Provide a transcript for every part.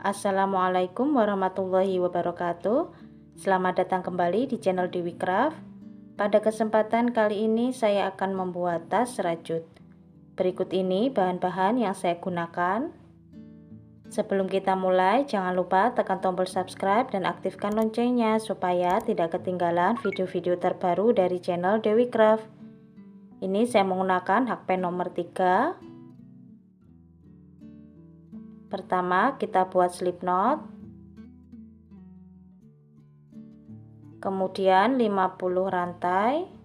Assalamualaikum warahmatullahi wabarakatuh. Selamat datang kembali di channel Dewi Craft. Pada kesempatan kali ini saya akan membuat tas rajut. Berikut ini bahan-bahan yang saya gunakan. Sebelum kita mulai, jangan lupa tekan tombol subscribe dan aktifkan loncengnya supaya tidak ketinggalan video-video terbaru dari channel Dewi Craft. Ini saya menggunakan hakpen nomor 3. Pertama, kita buat slip knot. Kemudian 50 rantai.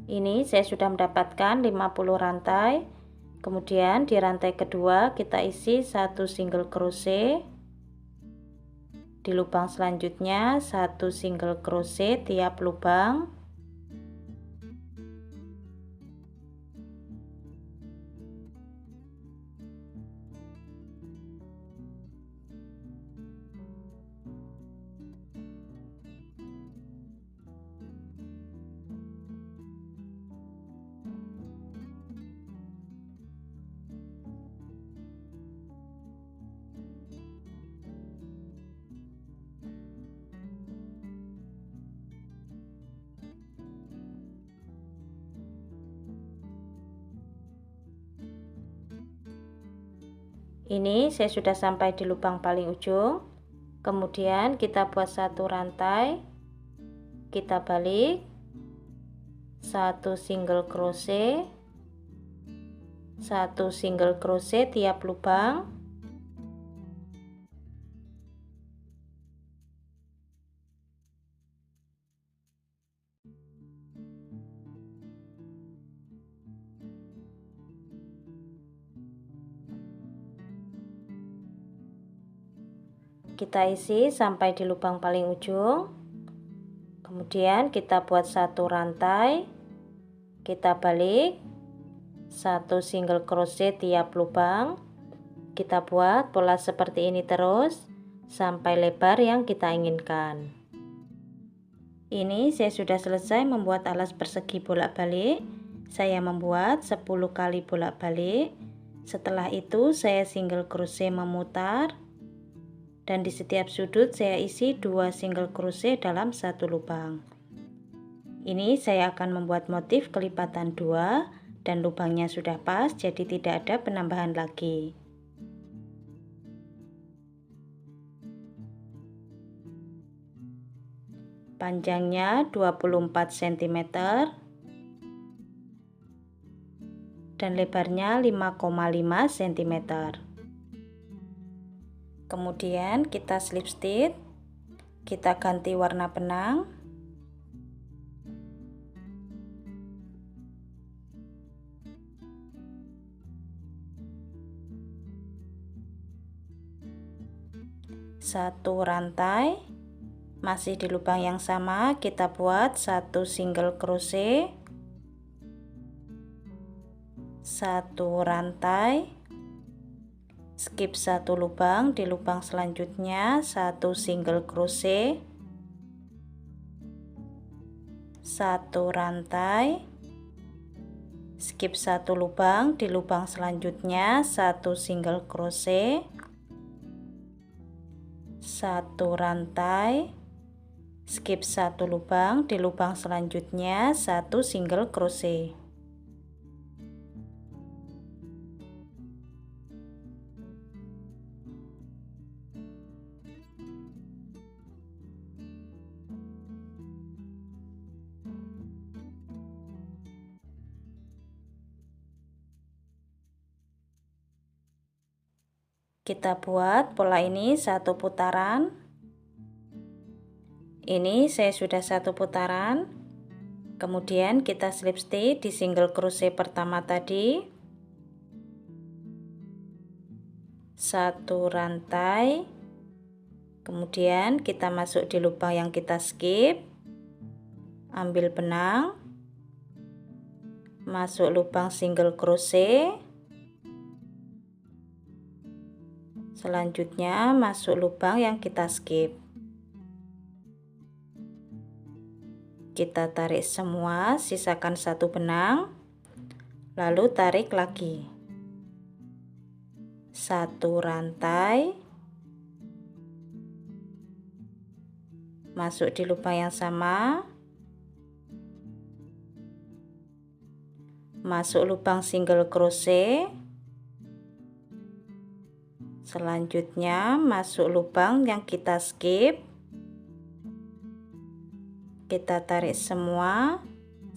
Ini saya sudah mendapatkan 50 rantai. Kemudian di rantai kedua kita isi 1 single crochet. Di lubang selanjutnya 1 single crochet tiap lubang. Ini saya sudah sampai di lubang paling ujung. Kemudian kita buat 1 rantai, kita balik, 1 single crochet, 1 single crochet tiap lubang. Kita isi sampai di lubang paling ujung. Kemudian kita buat 1 rantai, kita balik, 1 single crochet tiap lubang. Kita buat pola seperti ini terus sampai lebar yang kita inginkan. Ini saya sudah selesai membuat alas persegi bolak-balik. Saya membuat 10 kali bolak-balik. Setelah itu saya single crochet memutar. Dan di setiap sudut saya isi 2 single crochet dalam satu lubang. Ini saya akan membuat motif kelipatan 2 dan lubangnya sudah pas, jadi tidak ada penambahan lagi. Panjangnya 24 cm dan lebarnya 5,5 cm. Kemudian kita slip stitch, kita ganti warna benang. Satu rantai, masih di lubang yang sama kita buat 1 single crochet, 1 rantai, skip 1 lubang, di lubang selanjutnya 1 single crochet, 1 rantai, skip 1 lubang, di lubang selanjutnya 1 single crochet, 1 rantai, skip 1 lubang, di lubang selanjutnya 1 single crochet. Kita buat pola ini 1 putaran. Ini saya sudah 1 putaran. Kemudian kita slip stitch di single crochet pertama tadi. satu rantai, kemudian kita masuk di lubang yang kita skip, ambil benang, masuk lubang single crochet, selanjutnya masuk lubang yang kita skip, kita tarik semua, sisakan satu benang, lalu tarik lagi satu rantai, masuk di lubang yang sama, masuk lubang single crochet, selanjutnya masuk lubang yang kita skip, kita tarik semua,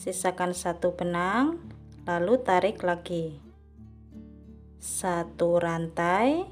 sisakan satu benang, lalu tarik lagi satu rantai,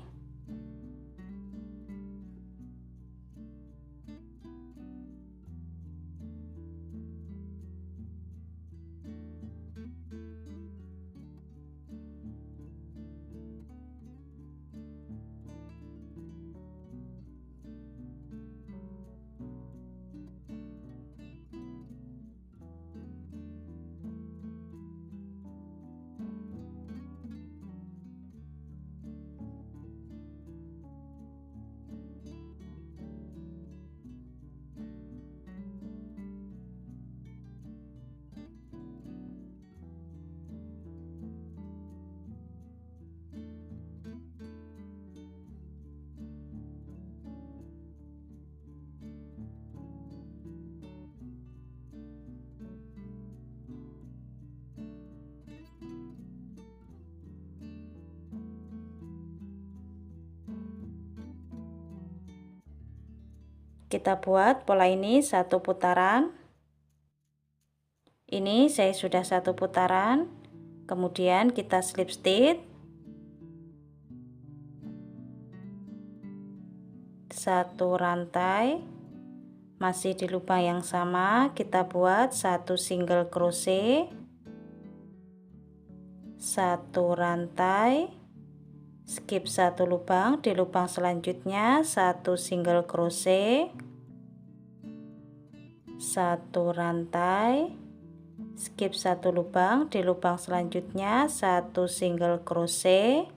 kita buat pola ini satu putaran. Ini saya sudah satu putaran, kemudian kita slip stitch, satu rantai, masih di lubang yang sama kita buat satu single crochet, satu rantai, skip satu lubang, di lubang selanjutnya satu single crochet, satu rantai, skip satu lubang, di lubang selanjutnya satu single crochet,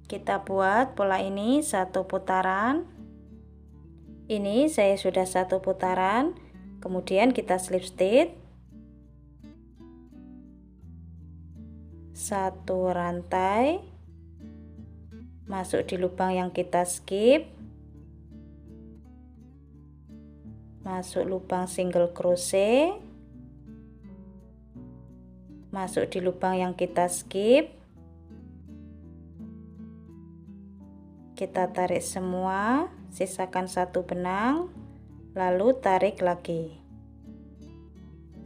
kita buat pola ini satu putaran. Ini saya sudah satu putaran, kemudian kita slip stitch, satu rantai, masuk di lubang yang kita skip, masuk lubang single crochet, masuk di lubang yang kita skip, kita tarik semua, sisakan satu benang, lalu tarik lagi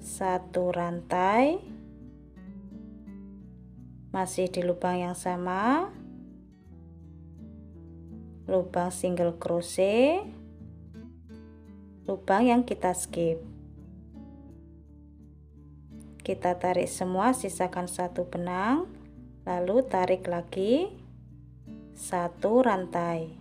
satu rantai, masih di lubang yang sama, lubang single crochet, lubang yang kita skip, kita tarik semua, sisakan satu benang, lalu tarik lagi satu rantai.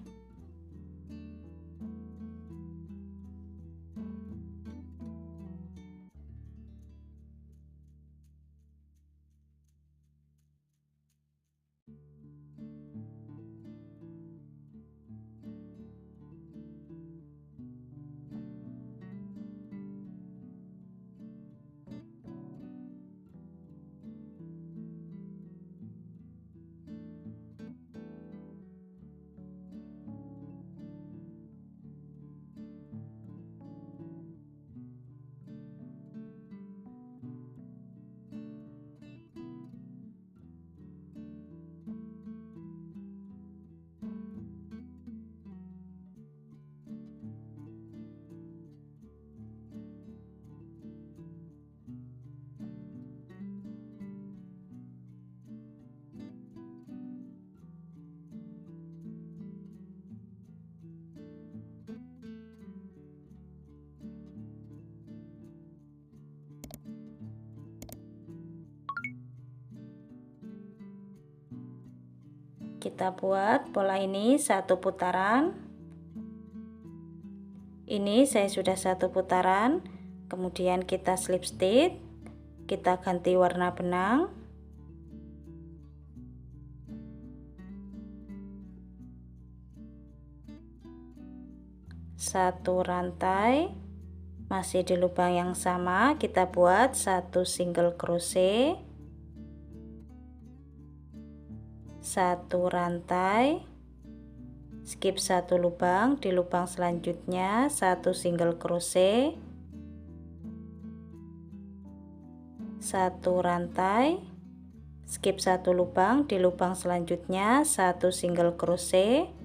Kita buat pola ini satu putaran. Ini saya sudah satu putaran, kemudian kita slip stitch, kita ganti warna benang. Satu rantai, masih di lubang yang sama kita buat satu single crochet, satu rantai, skip satu lubang, di lubang selanjutnya satu single crochet, satu rantai, skip satu lubang, di lubang selanjutnya satu single crochet,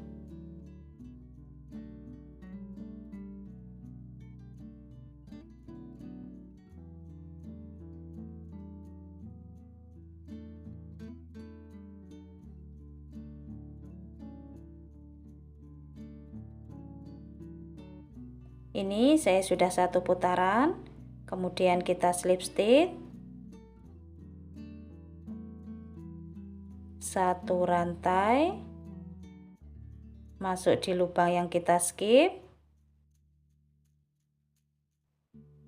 ini saya sudah satu putaran, kemudian kita slip stitch, satu rantai, masuk di lubang yang kita skip,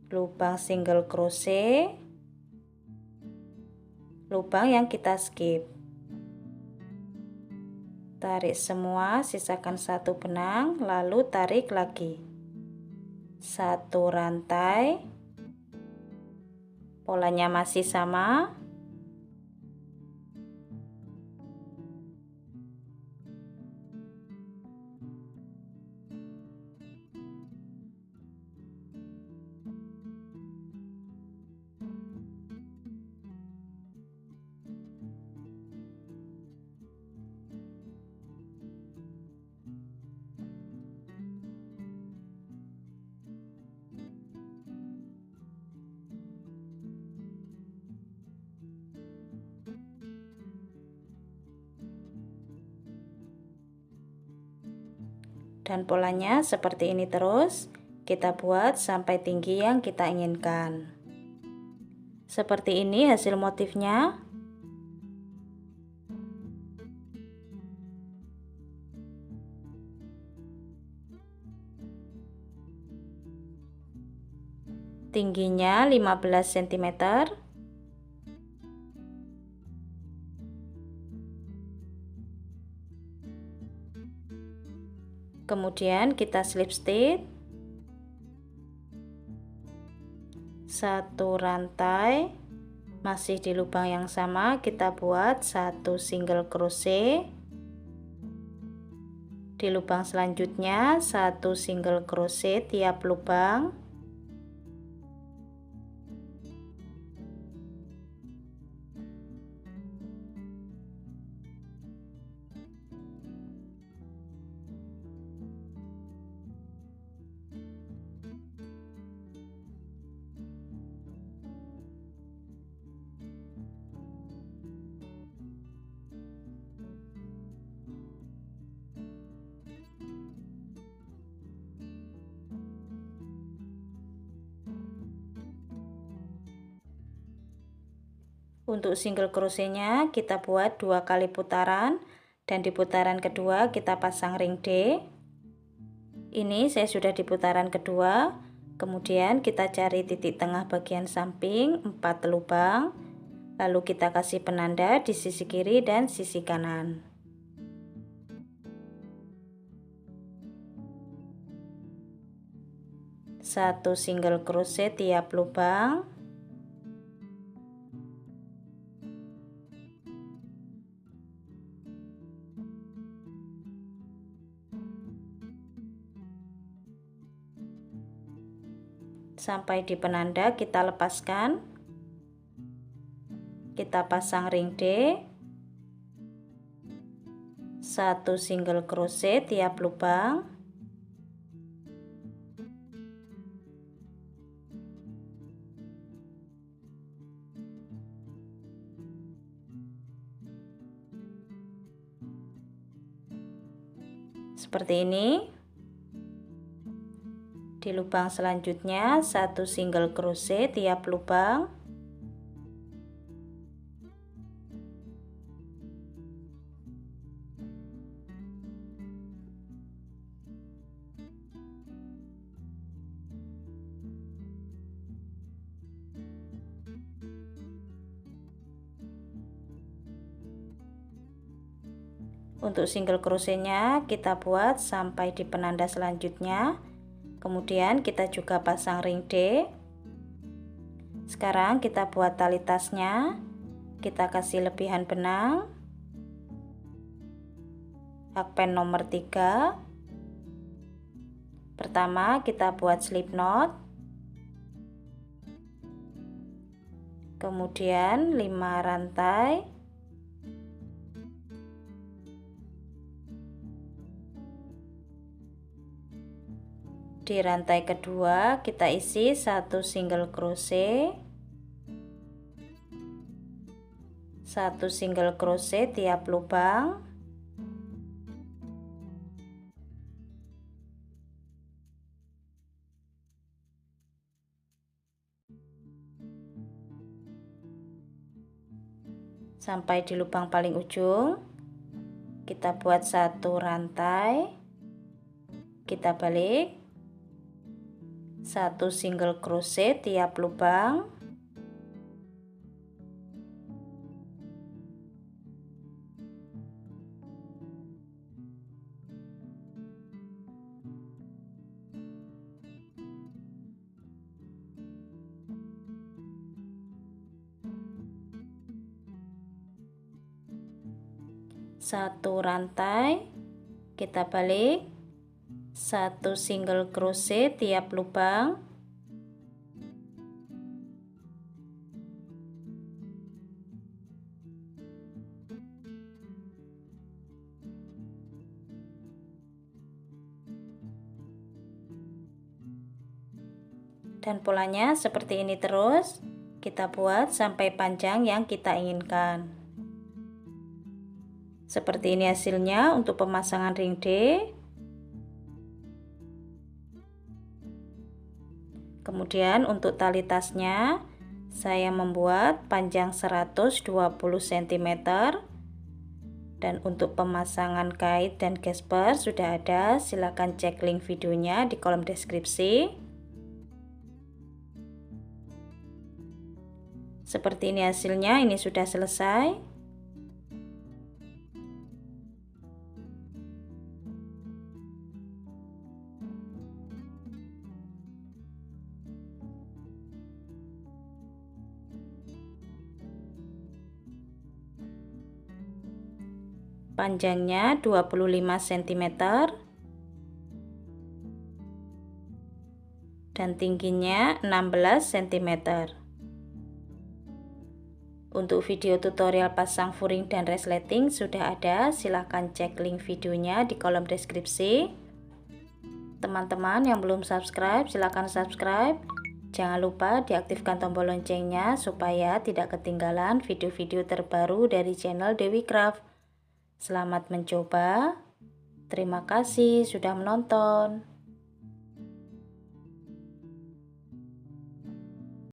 lubang single crochet, lubang yang kita skip, tarik semua, sisakan satu benang, lalu tarik lagi. Satu rantai, polanya masih sama. Dan polanya seperti ini terus, kita buat sampai tinggi yang kita inginkan. Seperti ini hasil motifnya. Tingginya 15 cm. Kemudian kita slip stitch, satu rantai, masih di lubang yang sama kita buat satu single crochet, di lubang selanjutnya satu single crochet tiap lubang, untuk single crochetnya kita buat 2 kali putaran, dan di putaran kedua kita pasang ring D. Ini saya sudah di putaran kedua, kemudian kita cari titik tengah bagian samping 4 lubang, lalu kita kasih penanda di sisi kiri dan sisi kanan. Satu single crochet tiap lubang, sampai di penanda kita lepaskan, kita pasang ring D, satu single crochet tiap lubang, seperti ini. Di lubang selanjutnya satu single crochet tiap lubang, Untuk single crochetnya kita buat sampai di penanda selanjutnya, kemudian kita juga pasang ring D. Sekarang kita buat tali tasnya, kita kasih lebihan benang, hakpen nomor 3. Pertama kita buat slip knot, kemudian 5 rantai, di rantai kedua kita isi 1 single crochet, 1 single crochet tiap lubang, sampai di lubang paling ujung. Kita buat 1 rantai, kita balik, 1 single crochet tiap lubang, satu rantai, kita balik, 1 single crochet tiap lubang, dan polanya seperti ini terus kita buat sampai panjang yang kita inginkan. Seperti ini hasilnya untuk pemasangan ring D. Kemudian untuk tali tasnya saya membuat panjang 120 cm, dan untuk pemasangan kait dan gesper sudah ada, silahkan cek link videonya di kolom deskripsi. Seperti ini hasilnya, ini sudah selesai. Panjangnya 25 cm dan tingginya 16 cm. Untuk video tutorial pasang furing dan resleting sudah ada, silahkan cek link videonya di kolom deskripsi. Teman-teman yang belum subscribe silahkan subscribe. Jangan lupa diaktifkan tombol loncengnya supaya tidak ketinggalan video-video terbaru dari channel Dewi Craft. Selamat mencoba. Terima kasih sudah menonton.